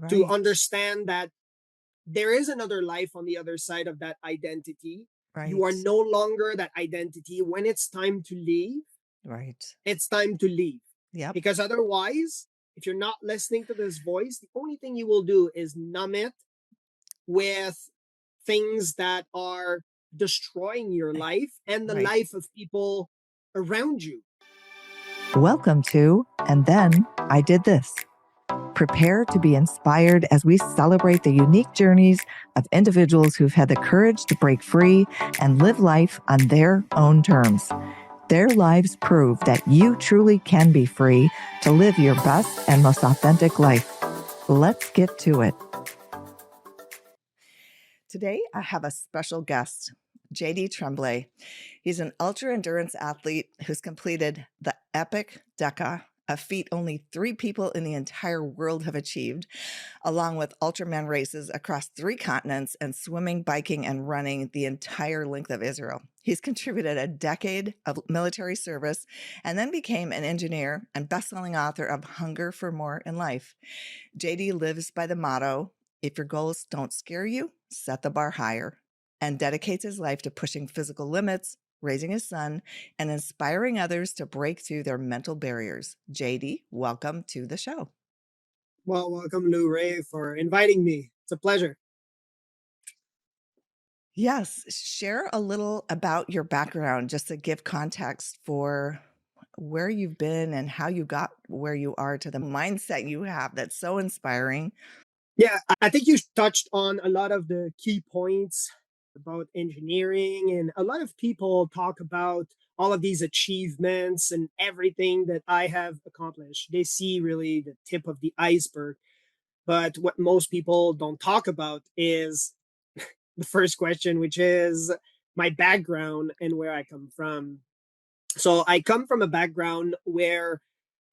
to Right. understand that there is another life on the other side of that identity. You are Right. no longer that identity. When it's time to leave, Right. it's time to leave. Yep. Because otherwise, if you're not listening to this voice, the only thing you will do is numb it with things that are destroying your I- life and the Right. life of people around you. Welcome to And Then I Did This. Prepare to be inspired as we celebrate the unique journeys of individuals who've had the courage to break free and live life on their own terms. Their lives prove that you truly can be free to live your best and most authentic life. Let's get to it. Today, I have a special guest, JD Tremblay. He's an ultra endurance athlete who's completed the Epic Deca, a feat only 3 people in the entire world have achieved, along with Ultraman races across 3 continents and swimming, biking, and running the entire length of Israel. He's contributed a decade of military service and then became an engineer and best-selling author of Hunger for More in Life. JD lives by the motto, if your goals don't scare you, set the bar higher, and dedicates his life to pushing physical limits, raising his son, and inspiring others to break through their mental barriers. JD, welcome to the show. Well, welcome, LuRae, for inviting me. It's a pleasure. Yes, share a little about your background just to give context for where you've been and how you got where you are to the mindset you have that's so inspiring. Yeah, I think you touched on a lot of the key points about engineering, and a lot of people talk about all of these achievements and everything that I have accomplished. They see really the tip of the iceberg. But what most people don't talk about is the first question, which is my background and where I come from. So I come from a background where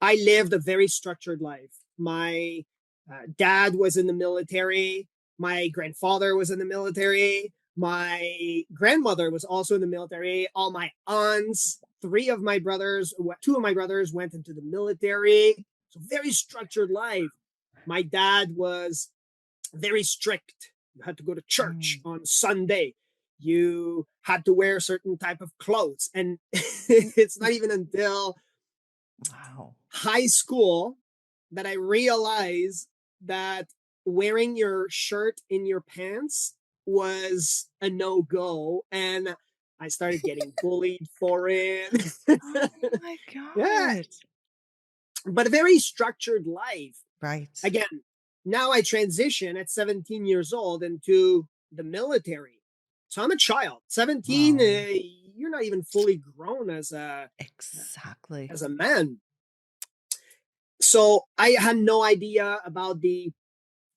I lived a very structured life. My dad was in the military. My grandfather was in the military. My grandmother was also in the military. All my aunts, two of my brothers went into the military. So very structured life. My dad was very strict. You had to go to church Mm, on Sunday. You had to wear a certain type of clothes. And it's not even until wow. high school that I realized that wearing your shirt in your pants was a no go. And I started getting bullied for it. Oh my Yeah, God. but a very structured life. Right. Again, now I transition at 17 years old into the military. So I'm a child. 17, Wow. you're not even fully grown Exactly. as a man. So I had no idea about the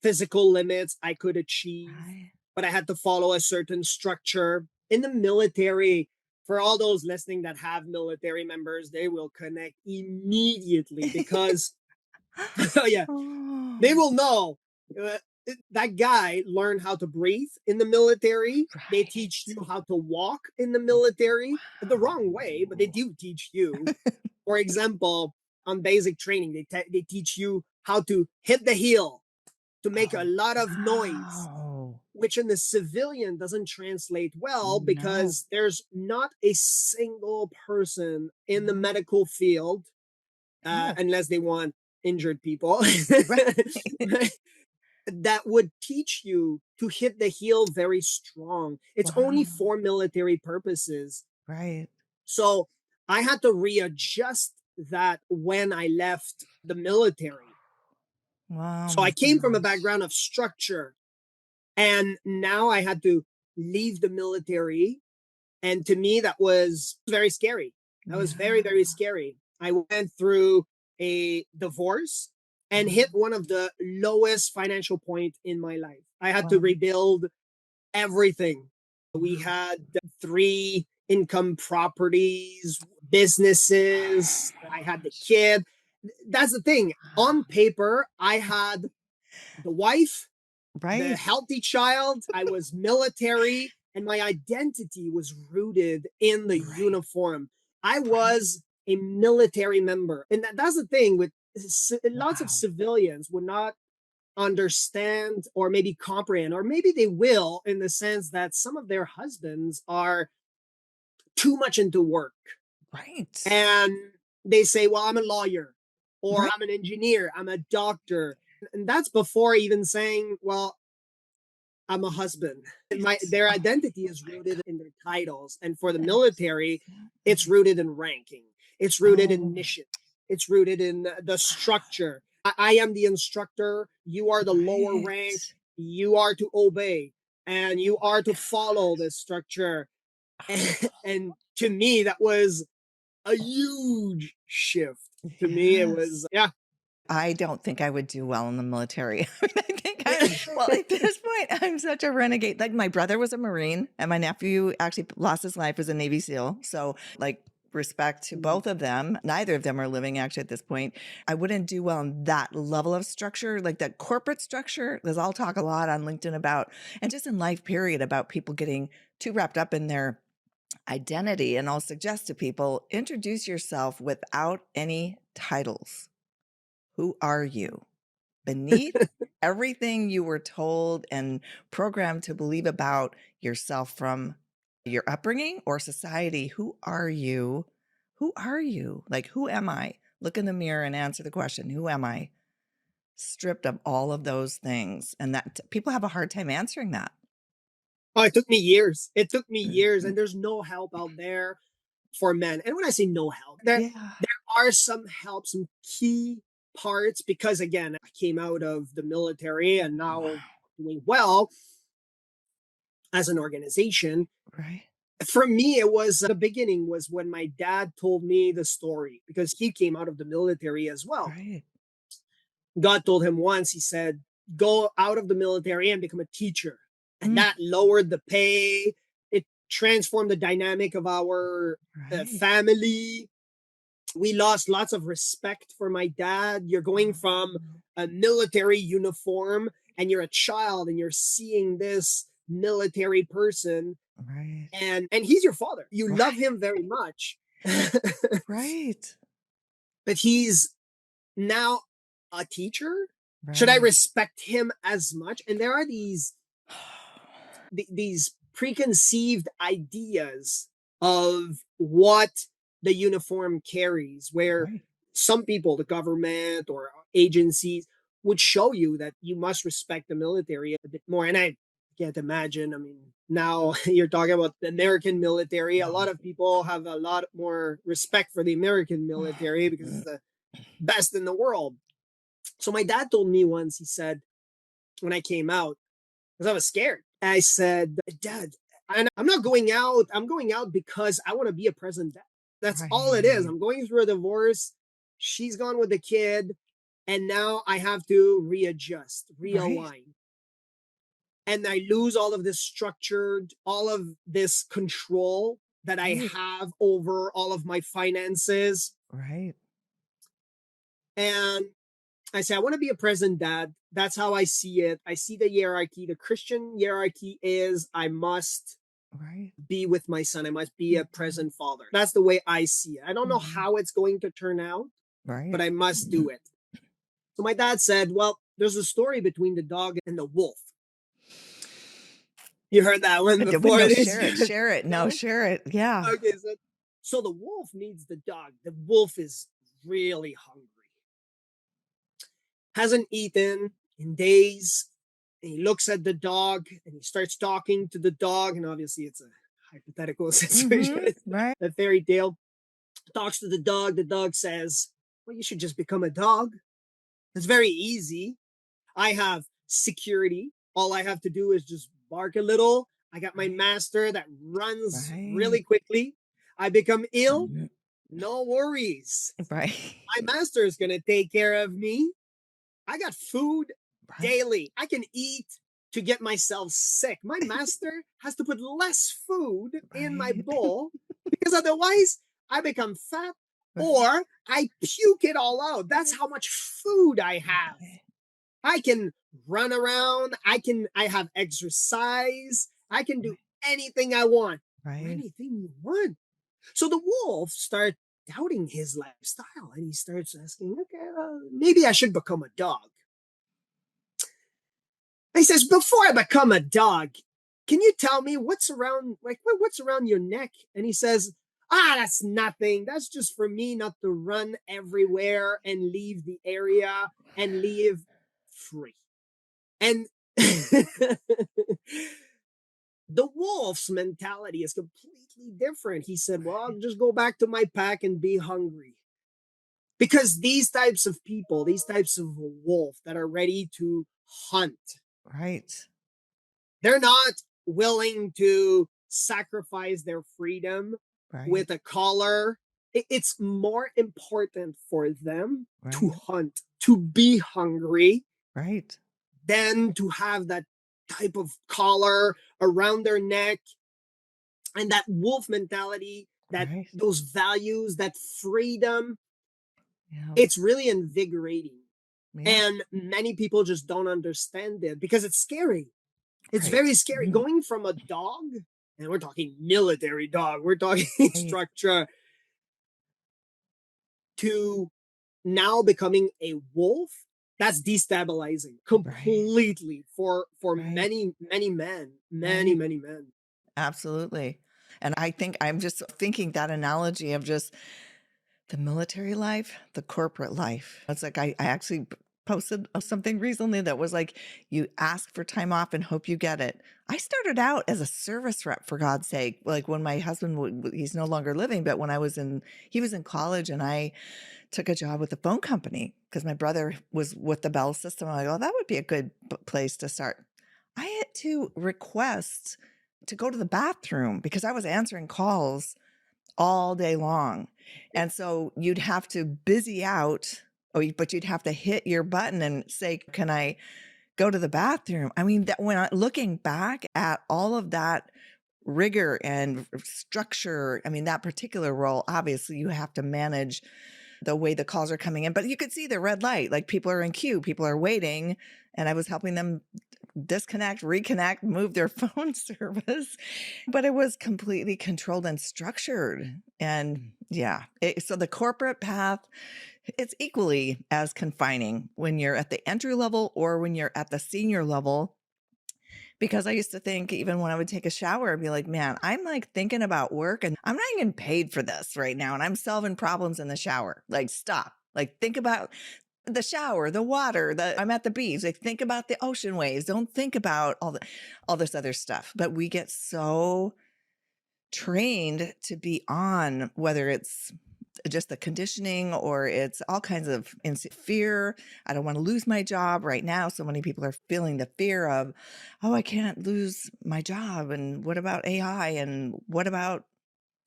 physical limits I could achieve, Right. but I had to follow a certain structure. In the military, for all those listening that have military members, they will connect immediately because, oh yeah, they Oh, will know. Uh, that guy learned how to breathe in the military. They teach right. you how to walk in the military the wrong way, but they do teach you. For example, on basic training, they teach you how to hit the heel to make a Oh, lot of noise, wow. which in the civilian doesn't translate well No, because there's not a single person in the no, medical field, no. unless they want injured people, Right. that would teach you to hit the heel very strong. It's only Wow. for military purposes. Right. So I had to readjust that when I left the military. Wow, So I my came from a gosh. background of structure, and now I had to leave the military. And to me, that was very scary. That was very, Yeah. very scary. I went through a divorce and hit Mhm. one of the lowest financial point in my life. I had to Wow. rebuild everything. We Wow. had 3 income properties, businesses. I had the Gosh. kid. That's the thing. On Wow. paper, I had the wife, the Right. healthy child. I was military, and my identity was rooted in the Right. uniform. I Right. was a military member. And that's the thing with lots of Wow. civilians would not understand or maybe comprehend, or maybe they will, in the sense that some of their husbands are too much into work Right. and they say, well, I'm a lawyer or Right. I'm an engineer, I'm a doctor. And that's before even saying, well, I'm a husband. Their Oh identity is my rooted in their titles. And for the goodness. military, it's rooted in ranking. It's rooted in Oh, mission. It's rooted in the structure. I am the instructor. You are the lower rank. right. You are to obey and Oh you my are to follow gosh. this structure. And to me, that was a huge shift. To me, it was, Yes. yeah. I don't think I would do well in the military. I think well, at this point, I'm such a renegade. Like my brother was a Marine and my nephew actually lost his life as a Navy SEAL. So like respect to both of them. Neither of them are living actually at this point. I wouldn't do well in that level of structure, like that corporate structure, because I'll talk a lot on LinkedIn about, and just in life period about people getting too wrapped up in their identity. And I'll suggest to people, introduce yourself without any titles. Who are you? Beneath everything you were told and programmed to believe about yourself from your upbringing or society, who are you? Who are you? Like, who am I? Look in the mirror and answer the question, who am I? Stripped of all of those things. And that people have a hard time answering that. Oh, it took me years. It took me years, Mhm. and there's no help out there for men. And when I say no help, Yeah. there are some help, some key parts, because again, I came out of the military and now Wow. doing well as an organization. Right. For me, it was the beginning was when my dad told me the story, because he came out of the military as well. Right. God told him once, he said, go out of the military and become a teacher. And Mm, that lowered the pay. It transformed the dynamic of our right. family. We lost lots of respect for my dad. You're going from Oh, a military uniform and you're a child and you're seeing this military person, right. and he's your father. You love Right. him very much. Right. But he's now a teacher. Should I Right. respect him as much? And there are these preconceived ideas of what the uniform carries, where Right. some people, the government or agencies, would show you that you must respect the military a bit more. And I can't imagine. I mean, now you're talking about the American military. A lot of people have a lot more respect for the American military because it's the best in the world. So my dad told me once, he said, when I came out, because I was scared. I said, Dad, I'm not going out. I'm going out because I want to be a present dad. That's all it is. Right. I'm going through a divorce. She's gone with the kid. And now I have to readjust, Right. realign. And I lose all of this structured, all of this control that I Right. have over all of my finances. Right. And I say, I want to be a present dad. That's how I see it. I see the hierarchy. The Christian hierarchy is I must Right. be with my son. I must be a Mhm. present father. That's the way I see it. I don't know Mhm. how it's going to turn out, Right. but I must do it. So my dad said, well, there's a story between the dog and the wolf. You heard that one But before no, this? share it. Share it. No, No? share it. Yeah. Okay. So the wolf needs the dog. The wolf is really hungry, hasn't eaten in days. And he looks at the dog and he starts talking to the dog. And obviously, it's a hypothetical situation, Mhm. it's Right. a fairy tale. Talks to the dog. The dog says, well, you should just become a dog. It's very easy. I have security. All I have to do is just bark a little. I got my Right. master that runs Right. really quickly. I become ill. Mhm. No worries. Right. My master is going to take care of me. I got food Right. daily. I can eat to get myself sick. My master has to put less food in my Right. bowl because otherwise I become fat Right. or I puke it all out. That's how much food I have. Right. I can run around. I have exercise. I can do anything I want or Right. anything you want. So the wolf starts doubting his lifestyle and he starts asking, okay, maybe I should become a dog. He says, before I become a dog, can you tell me what's around, like, what's around your neck? And he says, that's nothing. That's just for me not to run everywhere and leave the area and live free. And the wolf's mentality is completely different. He said, well, I'll just go back to my pack and be hungry. Because these types of people, these types of wolf that are ready to hunt, Right. they're not willing to sacrifice their freedom Right. with a collar. It's more important for them to Right. hunt, to be hungry, Right. than to have that type of collar around their neck and that wolf mentality, that Right. those values, that freedom. Yeah. It's really invigorating. Yeah. And many people just don't understand it because it's scary. It's Right. very scary going from a dog, and we're talking military dog, we're talking Right. structure, to now becoming a wolf. That's destabilizing Right. completely for Right. many men, Right. many men. Absolutely. And I think I'm just thinking that analogy of just the military life, the corporate life. It's like I actually posted something recently that was like, you ask for time off and hope you get it. I started out as a service rep, for God's sake. Like when my husband, he's no longer living, but when he was in college and I took a job with a phone company because my brother was with the Bell system. I go, that would be a good place to start. I had to request to go to the bathroom because I was answering calls all day long. And so you'd have to busy out, but you'd have to hit your button and say, can I go to the bathroom? I mean, that when looking back at all of that rigor and structure, I mean, that particular role, obviously you have to manage the way the calls are coming in, but you could see the red light, like people are in queue, people are waiting. And I was helping them disconnect, reconnect, move their phone service, but it was completely controlled and structured. And yeah, so the corporate path, it's equally as confining when you're at the entry level or when you're at the senior level. Because I used to think, even when I would take a shower, I'd be like, man, I'm like thinking about work and I'm not even paid for this right now. And I'm solving problems in the shower. Like, stop. Like, think about the shower, the water, I'm at the beach. Like, think about the ocean waves. Don't think about all this other stuff. But we get so trained to be on, whether it's just the conditioning or it's all kinds of fear. I don't want to lose my job right now. So many people are feeling the fear of, oh, I can't lose my job. And what about AI? And what about,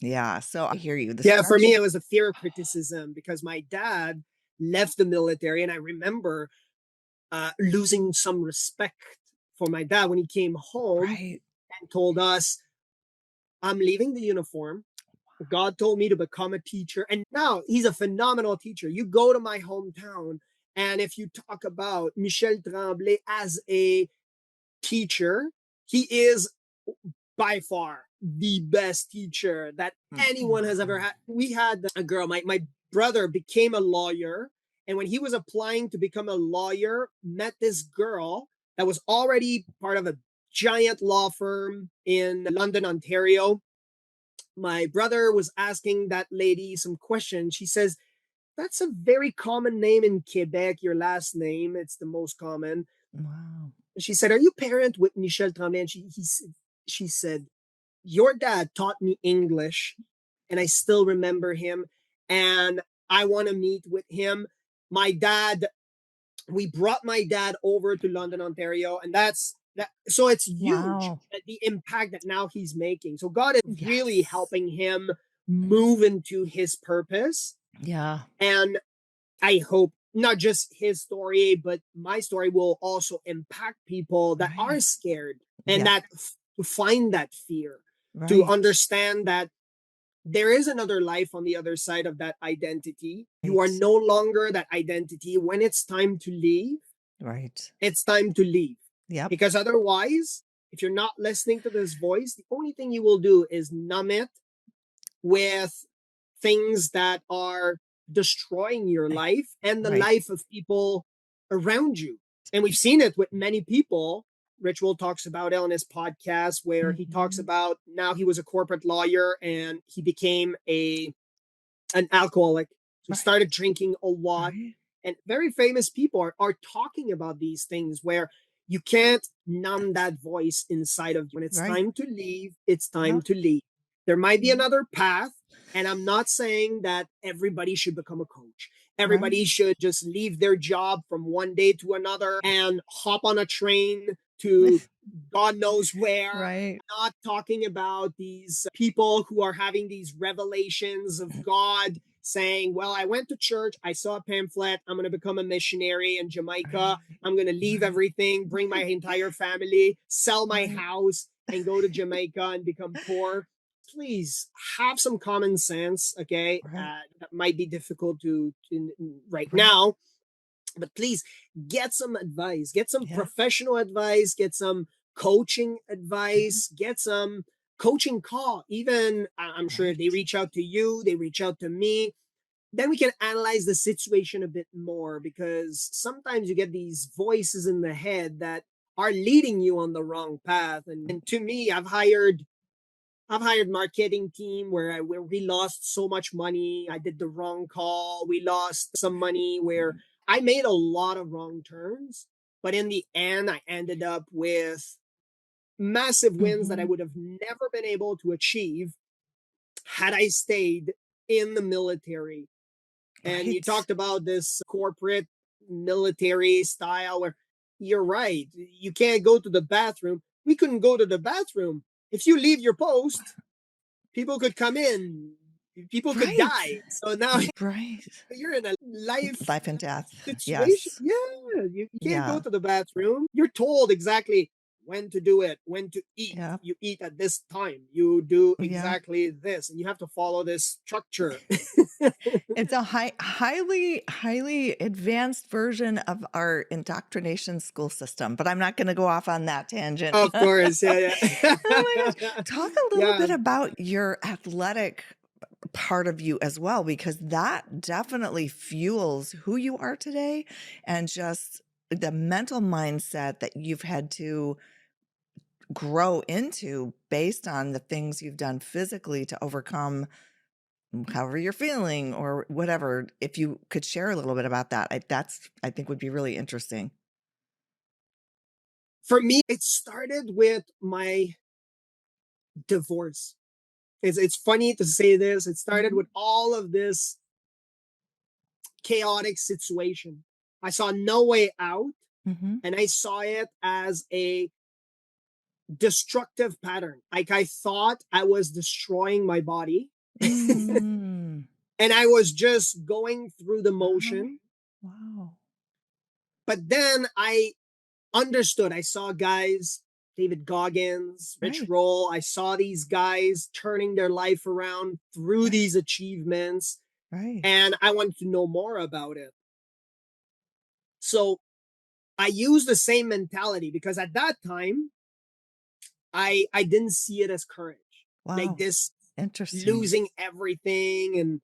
yeah. So I hear you. The Yeah, for structure. me, it was a fear of criticism because my dad left the military, and I remember losing some respect for my dad when he came home Right. and told us, I'm leaving the uniform. God told me to become a teacher. And now he's a phenomenal teacher. You go to my hometown, and if you talk about Michel Tremblay as a teacher, he is by far the best teacher that anyone has ever Wow. had. We had a girl, my brother became a lawyer. And when he was applying to become a lawyer, met this girl that was already part of a giant law firm in London, Ontario. My brother was asking that lady some questions. She says, that's a very common name in Quebec, your last name. It's the most common. Wow. She said, are you parent with Michel Tremblay? And she said, your dad taught me English, and I still remember him, and I want to meet with him. My dad, we brought my dad over to London, Ontario, and that's that. So it's huge, Wow. the impact that now he's making. So God is really Yes. helping him move into his purpose. Yeah. And I hope not just his story, but my story will also impact people that are Right. scared, and Yeah. that to find that fear, to Right. understand that there is another life on the other side of that identity. You are Right. no longer that identity. When it's time to leave, Right. it's time to leave. Yep. Because otherwise, if you're not listening to this voice, the only thing you will do is numb it with things that are destroying your Right. life and the Right. life of people around you. And we've seen it with many people. Ritual talks about it on his podcast, where he talks Mhm. about now he was a corporate lawyer and he became an alcoholic. So he Right, started drinking a lot. right. And very famous people are talking about these things where you can't numb that voice inside of you. When it's Right. time to leave, it's time Yep. to leave. There might be Mhm. another path. And I'm not saying that everybody should become a coach. Right. Everybody should just leave their job from one day to another and hop on a train to God knows where. Right. Not talking about these people who are having these revelations of God saying, well, I went to church, I saw a pamphlet, I'm going to become a missionary in Jamaica, Right. I'm going to leave Right. everything, bring my entire family, sell my Right. house, and go to Jamaica and become poor. Please have some common sense, okay? Right. That might be difficult to right Right. now, but please get some advice, get some Yeah. professional advice, get some coaching Mhm. advice, get some coaching call. Even I'm sure if they Right. reach out to you, they reach out to me, then we can analyze the situation a bit more, because sometimes you get these voices in the head that are leading you on the wrong path. And to me, I've hired marketing team where we lost so much money. I did the wrong call. We lost some money where I made a lot of wrong turns, but in the end, I ended up with massive wins that I Mhm. would have never been able to achieve had I stayed in the military. And you Right. talked about this corporate military style where you're right. You can't go to the bathroom. We couldn't go to the bathroom. If you leave your post, people could come in, people could Right. die. So now Right. you're in a life Life and death. situation. Yes. Yeah, you can't go Yeah. to the bathroom. You're told exactly when to do it, when to eat. Yeah. You eat at this time. You do Yeah. exactly this, and you have to follow this structure. It's a highly advanced version of our indoctrination school system, but I'm not gonna go off on that tangent. Of course, yeah, Oh my gosh. yeah, Talk a little yeah. bit about your athletic part of you as well, because that definitely fuels who you are today and just the mental mindset that you've had to grow into based on the things you've done physically to overcome however you're feeling or whatever. If you could share a little bit about that, I think would be really interesting. For me, it started with my divorce. It's funny to say this. It started Mhm. with all of this chaotic situation. I saw no way out, Mhm. and I saw it as a destructive pattern. Like I thought I was destroying my body, Mm. and I was just going through the Uh-huh. motion. Wow. But then I understood. I saw guys, David Goggins, Rich Right. Roll. I saw these guys turning their life around through Right. these achievements, Right. and I wanted to know more about it. So I used the same mentality because at that time I didn't see it as courage, like Wow. this Interesting. losing everything, and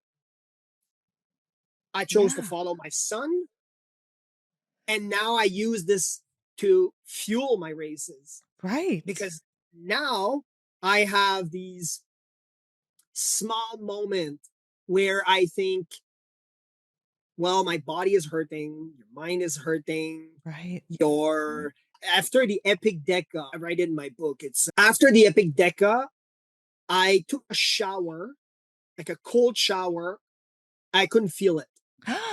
I chose to Yeah. follow my son, and now I use this to fuel my races, Right. because now I have these small moments where I think, well, my body is hurting, your mind is hurting, Right. your after the Epic Deca, I write it in my book. It's after the Epic Deca, I took a shower, like a cold shower. I couldn't feel it.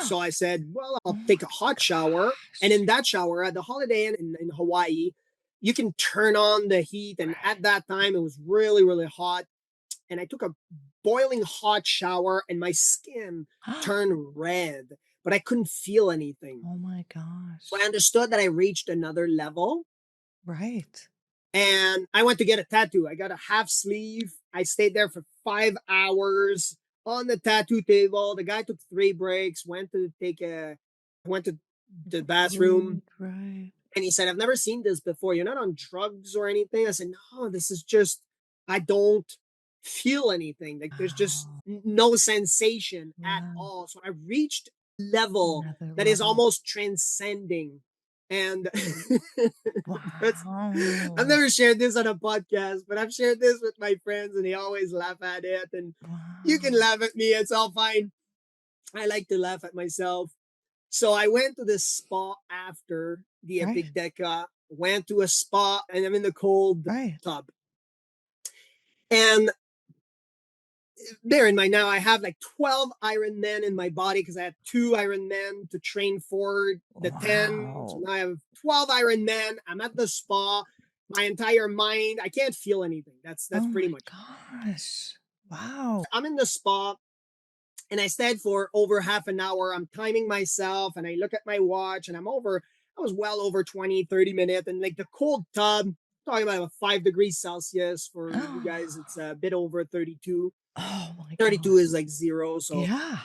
So I said, well, Oh I'll my take a hot shower. And gosh. in that shower, at the Holiday Inn in Hawaii, you can turn on the heat. And Right. at that time, it was really, really hot. And I took a boiling hot shower, and my skin turned red, but I couldn't feel anything. Oh my So I gosh. understood that I reached another level, Right. and I went to get a tattoo. I got a half sleeve. I stayed there for 5 hours on the tattoo table. The guy took 3 breaks, went to the bathroom, Right. Right. and he said, I've never seen this before. You're not on drugs or anything. I said, no, this is just, I don't feel anything. Like there's just Oh, no sensation at wow. all. So I reached level Another that is level. almost transcending. And that's, I've Wow. never shared this on a podcast, but I've shared this with my friends and they always laugh at it. And you can Wow. laugh at me, it's all fine. I like to laugh at myself. So I went to this spa after the Right. Epic Deca, went to a spa, and I'm in the cold Right. tub. And bear in mind now, I have like 12 Ironmen in my body because I had 2 Ironmen to train for the 10. So Wow. now I have 12 Ironmen. I'm at the spa. My entire mind, I can't feel anything. That's Oh pretty my much. gosh. Wow. I'm in the spa and I stayed for over half an hour. I'm timing myself and I look at my watch and I was well over 20, 30 minutes. And like the cold tub, talking about 5 degrees Celsius for you guys, it's a bit over 32. Oh my 32 gosh. is like zero. Yeah.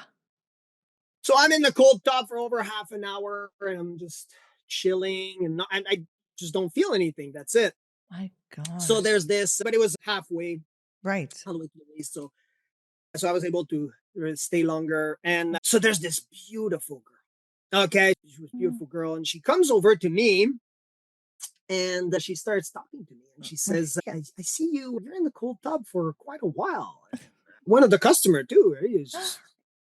So I'm in the cold tub for over half an hour and I'm just chilling and I just don't feel anything. That's it. My So gosh. there's this, but it was halfway Right. all the way to the waist. So I was able to stay longer. And so there's this beautiful girl. Okay. She was a Mm. beautiful girl. And she comes over to me and she starts talking to me. And she says, I see you're in the cold tub for quite a while. One of the customer too, right? Is just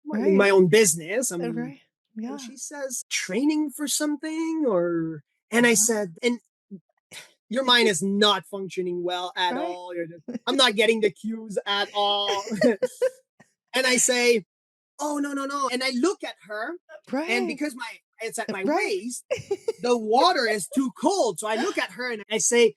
minding Right. my own business. Right. And Yeah. she says, training for something or, and I said, and your mind is not functioning well at Right. all. I'm not getting the cues at all. And I say, oh, no, no, no. And I look at her and Right. because it's at my Right. waist, the water is too cold. So I look at her and I say,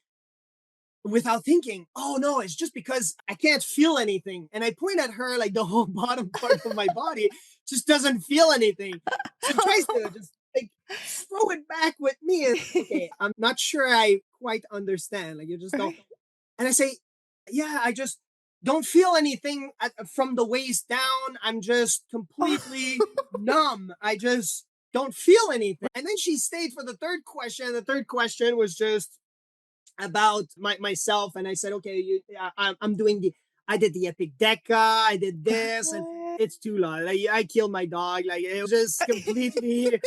without thinking, oh no, it's just because I can't feel anything. And I point at her like the whole bottom part of my body just doesn't feel anything. She tries to just like throw it back with me. And okay, I'm not sure I quite understand. Like you just don't. Right. And I say, yeah, I just don't feel anything from the waist down. I'm just completely numb. I just don't feel anything. And then she stayed for the third question. The third question was just about myself, and I said, okay, I'm doing I did the Epic Deca, I did this, and What? it's too long. Like I killed my dog. Like it was just completely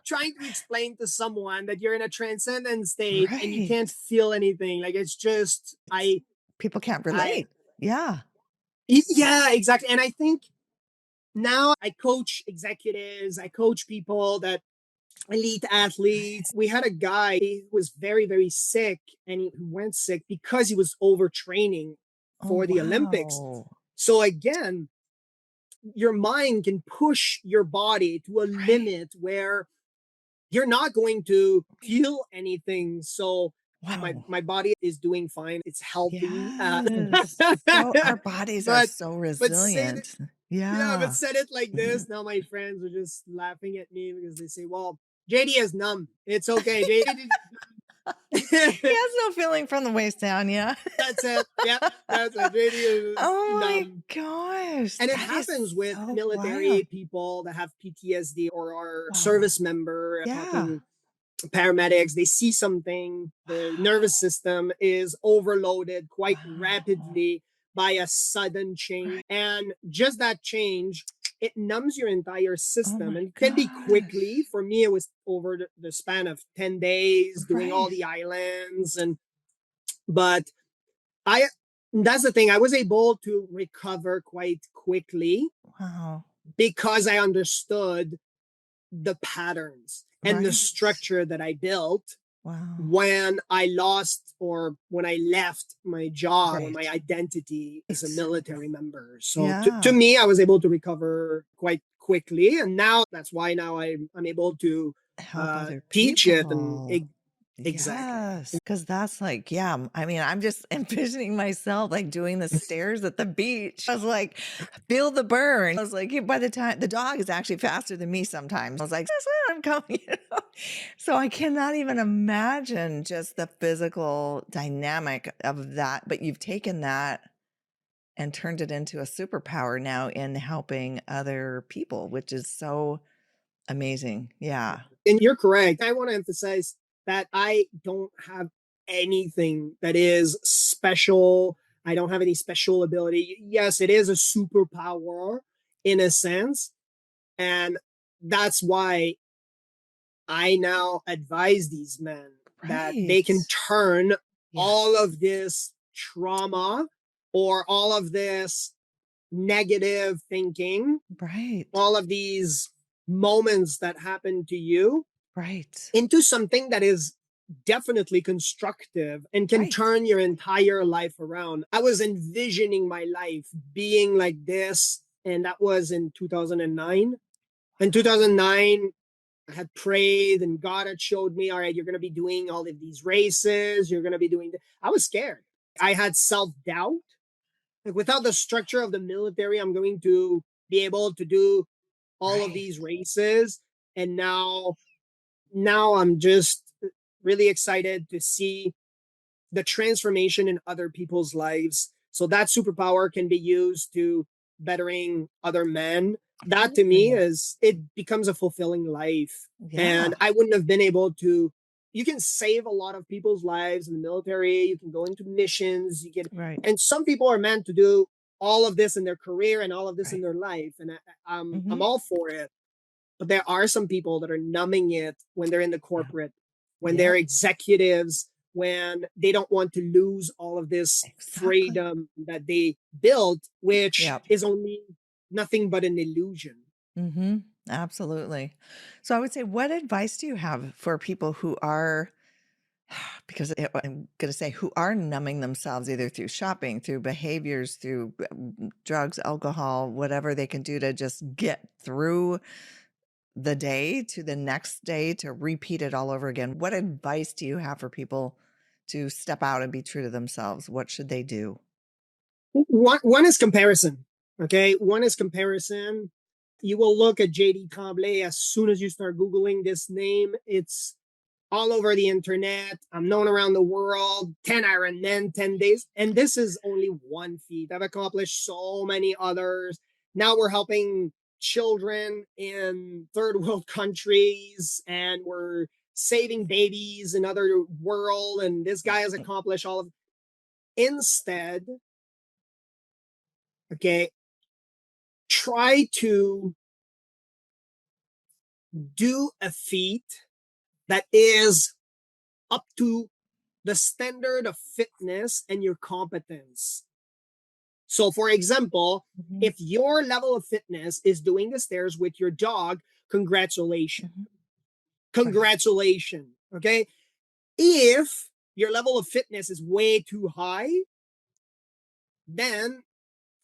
trying to explain to someone that you're in a transcendent state and you Right. can't feel anything. Like it's just It's people can't I relate. Yeah. yeah, exactly. And I think now I coach executives, I coach people that elite athletes. We had a guy who was very, very sick and he went sick because he was overtraining Oh, for the Olympics. wow. So again, your mind can push your body to a Right. limit where you're not going to feel anything. So Wow. my body is doing fine. It's healthy. Yes. So our bodies are but so but say resilient. yeah, but Yeah. said it like this. Now my friends are just laughing at me because they say, well, JD is numb. It's okay. JD. He has no feeling from the waist down, yeah. That's it. Yep. That's it. JD is Oh my numb. gosh, And it that is happens with so wild. military people that have PTSD or are Wow. service member Yeah. talking paramedics. They see something. The nervous Wow. system is overloaded quite Wow. rapidly by a sudden change. Right. And just that change, it numbs your entire Oh system my and it can be quickly. gosh. For me, it was over the span of 10 days doing all Right. the islands. But I, that's the thing, I was able to recover quite quickly Wow. because I understood the patterns and the Right. structure that I built Wow. when I lost or when I left my job or my Right. identity as a Right. military member. So to Yeah. me, I was able to recover quite quickly. And now that's why now I'm able to Help other teach it. And people. exactly. Yes, because that's like, yeah, I mean, I'm just envisioning myself like doing the stairs at the beach. I was like, feel the burn. I was like, by the time the dog is actually faster than me sometimes. I was like, that's where I'm coming. So I cannot even imagine just the physical dynamic of that. But you've taken that and turned it into a superpower now in helping other people, which is so amazing. Yeah. And you're correct. I want to emphasize that I don't have anything that is special. I don't have any special ability. Yes, it is a superpower in a sense. And that's why I now advise these men that they can Right. turn all Yes. of this trauma or all of this negative thinking, Right. all of these moments that happen to you Right. into something that is definitely constructive and can Right. turn your entire life around. I was envisioning my life being like this, and that was in 2009. In 2009, I had prayed, and God had showed me, all right, you're going to be doing all of these races. You're going to be doing. I was scared. I had self doubt. Like without the structure of the military, I'm going to be able to do all of Right. these races. And now I'm just really excited to see the transformation in other people's lives. So that superpower can be used to bettering other men. That to me Absolutely. is it becomes a fulfilling life. Yeah. And I wouldn't have been able to. You can save a lot of people's lives in the military. You can go into missions. You can, Right. and some people are meant to do all of this in their career and all of this in Right. their life. And I'm Hmm. all for it. But there are some people that are numbing it when they're in the Yeah. corporate, when they're Yep. executives, when they don't want to lose all of this Exactly. freedom that they built, which Yep. is only nothing but an illusion. Hmm. Absolutely. So I would say, what advice do you have for people who are, because I'm going to say, who are numbing themselves either through shopping, through behaviors, through drugs, alcohol, whatever they can do to just get through the day to the next day to repeat it all over again? What advice do you have for people to step out and be true to themselves? What should they do? One is comparison. Okay. One is comparison. You will look at JD Tremblay as soon as you start Googling this name. It's all over the internet. I'm known around the world. 10 Ironman, 10 days. And this is only one feat. I've accomplished so many others. Now we're helping children in third world countries, and we're saving babies in other world. And this guy has accomplished all of. Instead, okay, try to do a feat that is up to the standard of fitness and your competence. So, for example, Mhm, if your level of fitness is doing the stairs with your dog, congratulations. mhm. Right. Congratulations. Okay. If your level of fitness is way too high, then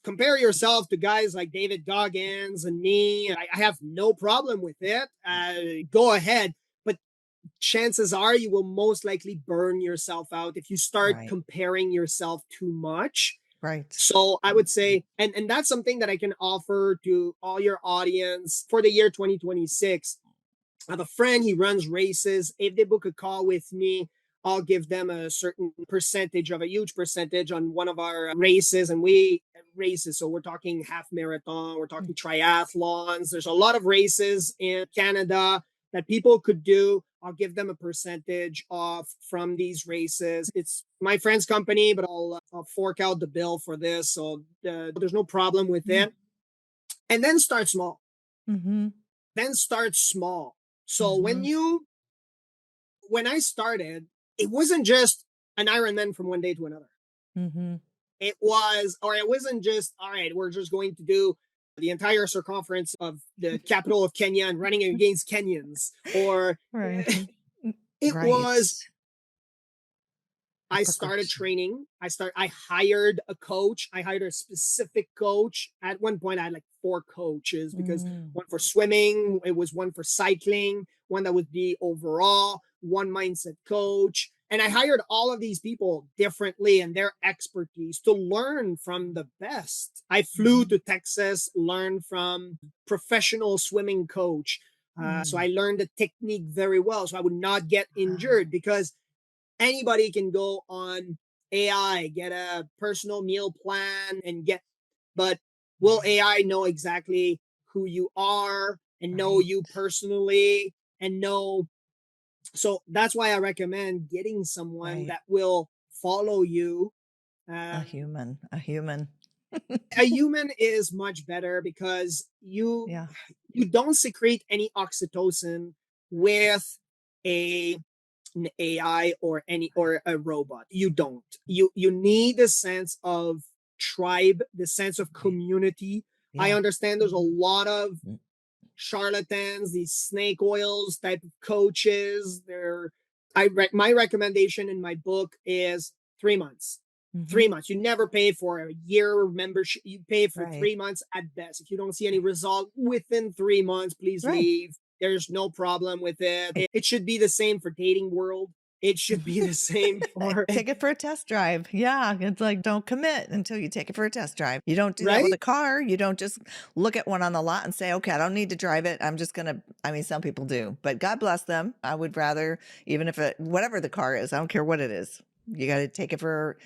compare yourself to guys like David Goggins and me. I have no problem with it. Go ahead. But chances are you will most likely burn yourself out if you start Right. comparing yourself too much. Right. So I would say, and that's something that I can offer to all your audience for the year 2026. I have a friend, he runs races. If they book a call with me, I'll give them a certain percentage of a huge percentage on one of our races. And we races, so we're talking half marathon, we're Mm. talking triathlons. There's a lot of races in Canada that people could do. I'll give them a percentage off from these races. It's my friend's company, but I'll fork out the bill for this. So there's no problem with Mm. it. And then start small. Mhm, Then start small. So mhm, when I started, it wasn't just an Ironman from one day to another. mhm. It was, or it wasn't just, all right, we're just going to do the entire circumference of the capital of Kenya and running against Kenyans. Or Right. Mm. it Right. was, A I started progression. training. I hired a coach. I hired a specific coach. At one point, I had like four coaches because Mm. one for swimming, it was one for cycling, one that would be overall, one mindset coach. And I hired all of these people differently and their expertise to learn from the best. I flew Mhm. to Texas, learned from professional swimming coach. So Mm. I learned the technique very well, so I would not get Wow. injured because anybody can go on AI, get a personal meal plan and get, but will Right, AI know exactly who you are and know right, you personally and know? So that's why I recommend getting someone right. that will follow you. Uh, A human. a human is much better because you Yeah. you don't secrete any oxytocin with a an AI or a robot. You don't. You need a sense of tribe, the sense of Right. community. I Yeah. understand there's a lot of Mm. charlatans, these snake oils type of coaches. My recommendation in my book is 3 months. Mhm. 3 months. You never pay for a year membership. You pay for Right. 3 months at best. If you don't see any Right. result within 3 months, please Right. leave. There's no problem with it. It should be the same for dating world. It should be the same for Take it for a test drive. Yeah, it's like, don't commit until you take it for a test drive. You don't do that with right. a car. You don't just look at one on the lot and say, "Okay, I don't need to drive it. I'm just gonna." I mean, some people do, but God bless them. I would rather, even if whatever the car is, I don't care what it is. You got to take it for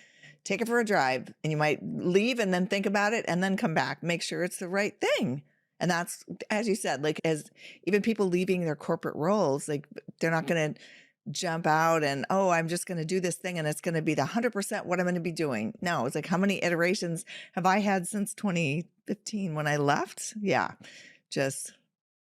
a drive, and you might leave and then think about it and then come back. Make sure it's the right thing. And that's, as you said, like, as even people leaving their corporate roles, like, they're not going to jump out and, oh, I'm just going to do this thing and it's going to be the 100% what I'm going to be doing. No, it's like, how many iterations have I had since 2015 when I left? Yeah. Just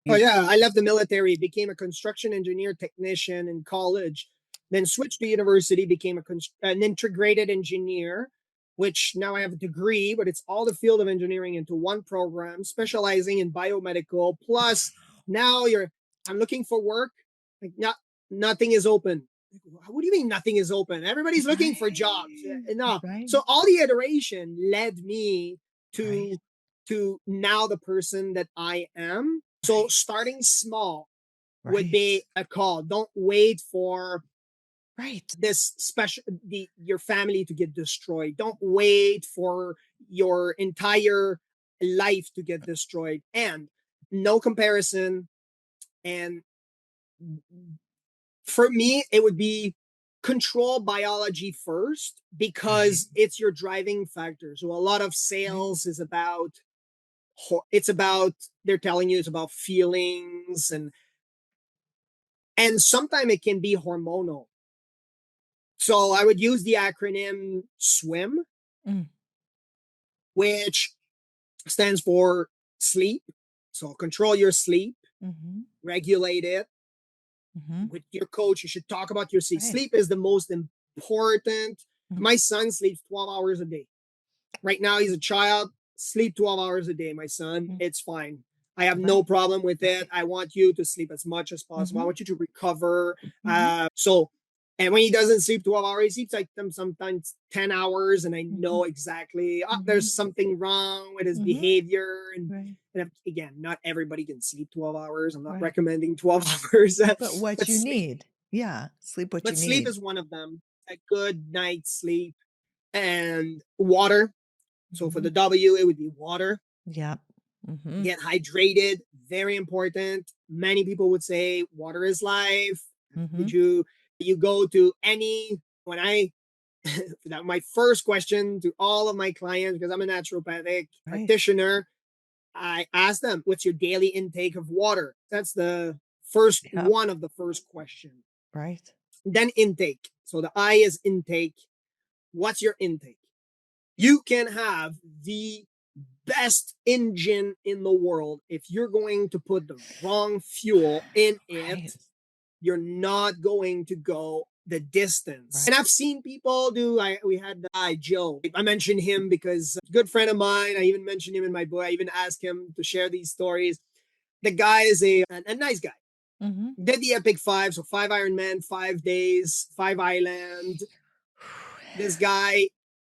Oh you. yeah, I left the military, became a construction engineer technician in college, then switched to university, became an integrated engineer, which now I have a degree, but it's all the field of engineering into one program, specializing in biomedical. Plus, now I'm looking for work. Like nothing is open. What do you mean nothing is open? Everybody's looking for jobs. Right. No, Right. so all the iteration led me Right. to now the person that I am. So Right. starting small would Right. be a call. Don't wait for Right. this special your family to get destroyed. Don't wait for your entire life to get destroyed. And no comparison. And for me, it would be control biology first Right. because it's your driving factor. So a lot of Right. sales is about it's about they're telling you it's about feelings and sometimes it can be hormonal. So I would use the acronym SWIM, Mm. which stands for sleep. So control your sleep, Mhm. regulate it Mhm. with your coach. You should talk about your sleep. Right. Sleep is the most important. Mm. My son sleeps 12 hours a day. Right now, he's a child. Sleep 12 hours a day, my son. Mm. It's fine. I have no Right. problem with it. Right. I want you to sleep as much as possible. I Mhm. want you to recover. Mhm. And when he doesn't sleep 12 hours, he sleeps like sometimes 10 hours. And I know Mhm. exactly Mhm. there's something wrong with his Mhm. behavior. Right. And again, not everybody can sleep 12 hours. I'm not Right. recommending 12 hours, But but what you sleep, need. Yeah. Sleep what you but sleep need. is one of them. A good night's sleep and water. So for the Mhm. W, it would be water. Yep. Mhm. Get hydrated, very important. Many people would say water is life. Did Mhm. you go to any when I that my first question to all of my clients because I'm a naturopathic Right. practitioner, I ask them, "What's your daily intake of water?" That's the first Yep. one of the first question. Right. Then intake. So the I is intake. What's your intake? You can have the best engine in the world. If you're going to put the wrong fuel in it, Right. you're not going to go the distance. Right. And I've seen people we had the guy, Joe. I mentioned him because a good friend of mine. I even mentioned him in my book. I even asked him to share these stories. The guy is a nice guy. Mhm. Did the Epic Five, so 5 Ironman, 5 days, 5 island. This guy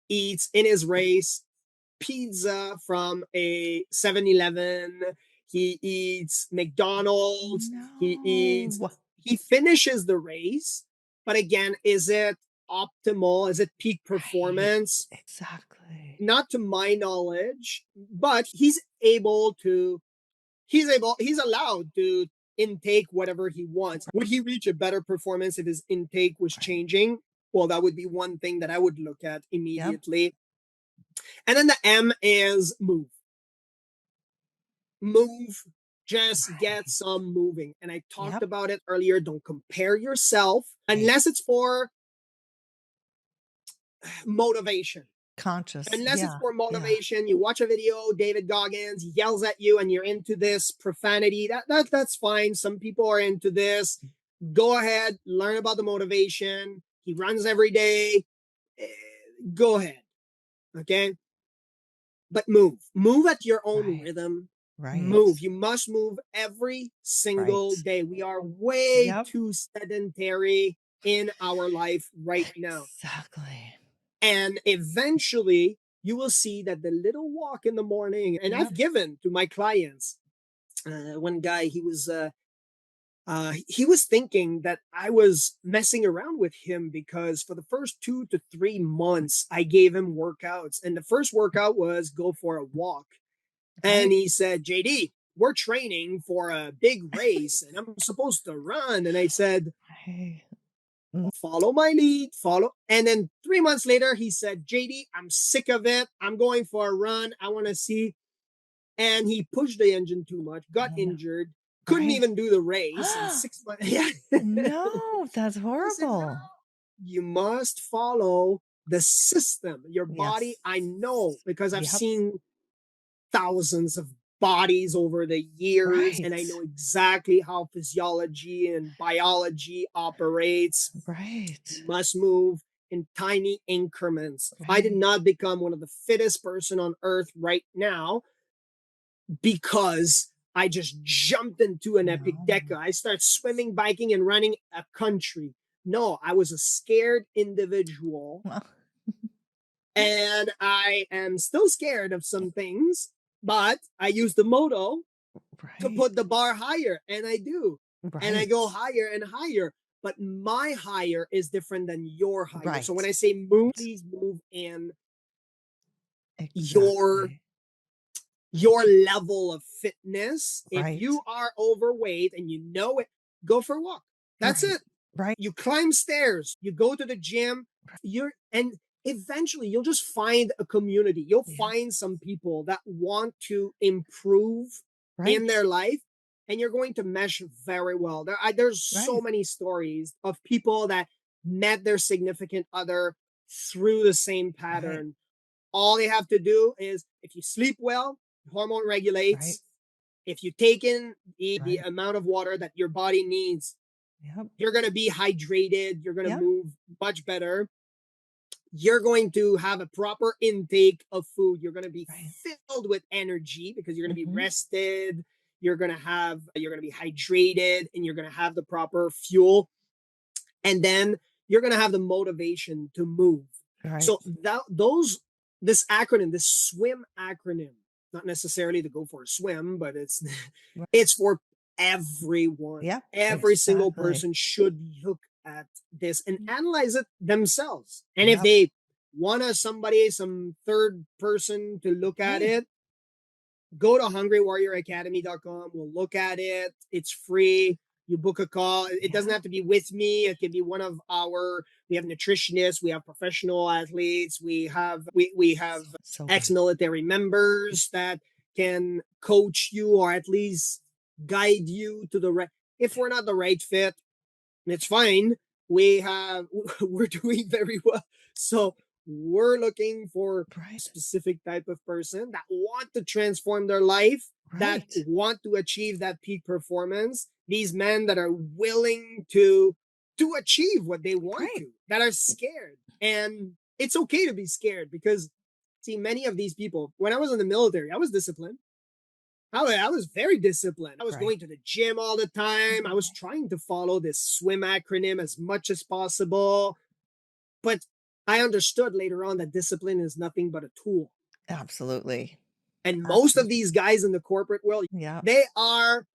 eats in his race pizza from a 7-Eleven. He eats McDonald's. No. He finishes the race. But again, is it optimal? Is it peak Right. performance? Exactly. Not to my knowledge, but he's allowed to intake whatever he wants. Would he reach a better performance if his intake was Right. changing? Well, that would be one thing that I would look at Yep. immediately. And then the M is move. Move, just get Right. some moving. And I talked Yep. about it earlier. Don't compare yourself Right. unless it's for motivation. Conscious. Unless it's Yeah. for Yeah. motivation, you watch a video, David Goggins yells at you, and you're into this profanity. That's fine. Some people are into this. Go ahead, learn about the motivation. He runs every day. Eh, Go ahead, okay? But move at your own Right. rhythm. Right. Move. You must move every single Right. day. We are way Yep. too sedentary in our life right now. Exactly. And eventually you will see that the little walk in the morning, and I've Yep. given to my clients, one guy, he was thinking that I was messing around with him because for the first 2 to 3 months, I gave him workouts. And the first workout was go for a walk. And Right. he said, JD, we're training for a big race and I'm supposed to run. And I said, Hey. Mm, follow my lead, follow. And then 3 months later, he said, JD, I'm sick of it. I'm going for a run. I want to see. And he pushed the engine too much, got oh, no. injured, couldn't Right. even do the race in 6 months. Yeah. No, that's I said, no, horrible. you must follow the system. Your body, Yes. I know because I've Yep. seen thousands of bodies over the years, and I Right. know exactly how physiology and biology operates. Right. You must move in tiny increments. I did Right. not become one of the fittest person on earth right now because I just jumped into an Epic No. Deca. I started swimming, biking, and running a country. No, I was a scared individual, Well, and I am still scared of some things, but I use the motto to right. put the bar higher, and I do. And I go Right. higher and higher. But my higher is different than your higher. So when Right. I say move, please move in your Exactly. your level of fitness. If Right. you are overweight and you know it, go for a walk. That's Right. it. Right. You climb stairs, you go to the gym, you're and eventually you'll just find a community. You'll Yeah. find some people that want to improve in Right. their life, and you're going to mesh very well. There's so Right. many stories of people that met their significant other through the same Right. pattern. All they have to do is if you sleep well, hormone Right. regulates. If you take in the Right. amount of water that your body needs, Yep. you're going to be hydrated. You're going to Yep. move much better. You're going to have a proper intake of food. You're going to be Right. filled with energy because you're going to be Mhm. rested. You're going to be hydrated, and you're going to have the proper fuel. And then you're going to have the motivation to move. Right. So this acronym, this swim acronym, not necessarily to go for a swim, but it's Right. it's for everyone. Yep. Every single Exactly. person should look at this and analyze it themselves. And if Yep. they want some third person to look at Right. it, go to hungrywarrioracademy.com. We'll look at it. It's free. You book a call. It doesn't Yeah. have to be with me. It can be one of we have nutritionists, we have professional athletes, we have So good. ex-military members that can coach you or at least guide you to the right. If we're not the right fit, it's fine. We're doing very well. So we're looking for a Right. specific type of person that want to transform their life, that Right. want to achieve that peak performance. These men that are willing to achieve what they want Right. to, that are scared. And it's okay to be scared because see, many of these people, when I was in the military, I was disciplined. I was very disciplined. I was Right. going to the gym all the time. I was trying to follow this swim acronym as much as possible. But I understood later on that discipline is nothing but a tool. Absolutely. And most of Absolutely. these guys in the corporate world, Yep. they are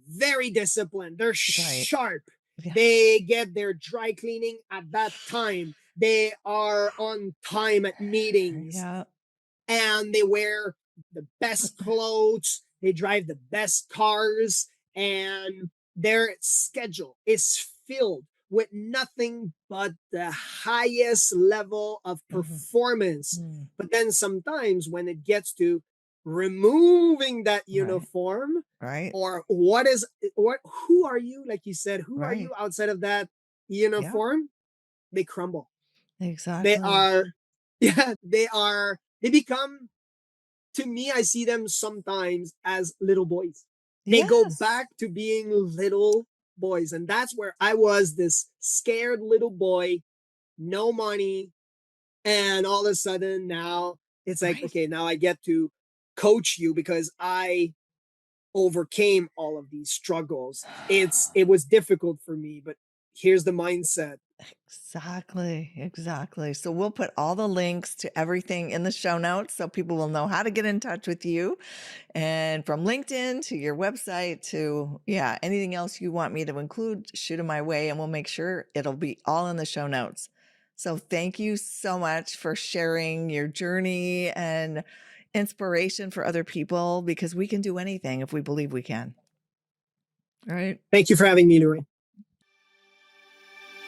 very disciplined. They're Right. sharp. Yeah. They get their dry cleaning at that time. They are on time at meetings Yeah. and they wear the best clothes, they drive the best cars, and their schedule is filled with nothing but the highest level of Mhm. performance. Mm. But then sometimes when it gets to removing that Right. uniform, Right. or who are you? Like you said, who are Right. you outside of that Yep. uniform? They crumble. They Exactly. are Yeah, they become, to me, I see them sometimes as little boys. They go Yes. back to being little boys. And that's where I was, this scared little boy, no money. And all of a sudden now it's like, Right. okay, now I get to coach you because I overcame all of these struggles. It was difficult for me, but here's the mindset. Exactly, exactly. So we'll put all the links to everything in the show notes so people will know how to get in touch with you. And from LinkedIn to your website to, yeah, anything else you want me to include, shoot it my way and we'll make sure it'll be all in the show notes. So thank you so much for sharing your journey and inspiration for other people because we can do anything if we believe we can. All right. Thank you for having me, LuRae.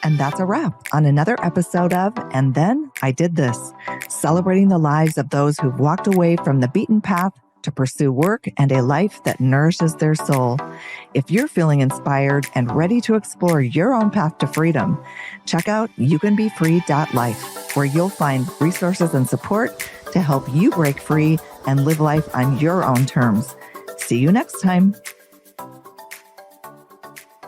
And that's a wrap on another episode of And Then I Did This, celebrating the lives of those who've walked away from the beaten path to pursue work and a life that nourishes their soul. If you're feeling inspired and ready to explore your own path to freedom, check out youcanbefree.life, where you'll find resources and support to help you break free and live life on your own terms. See you next time.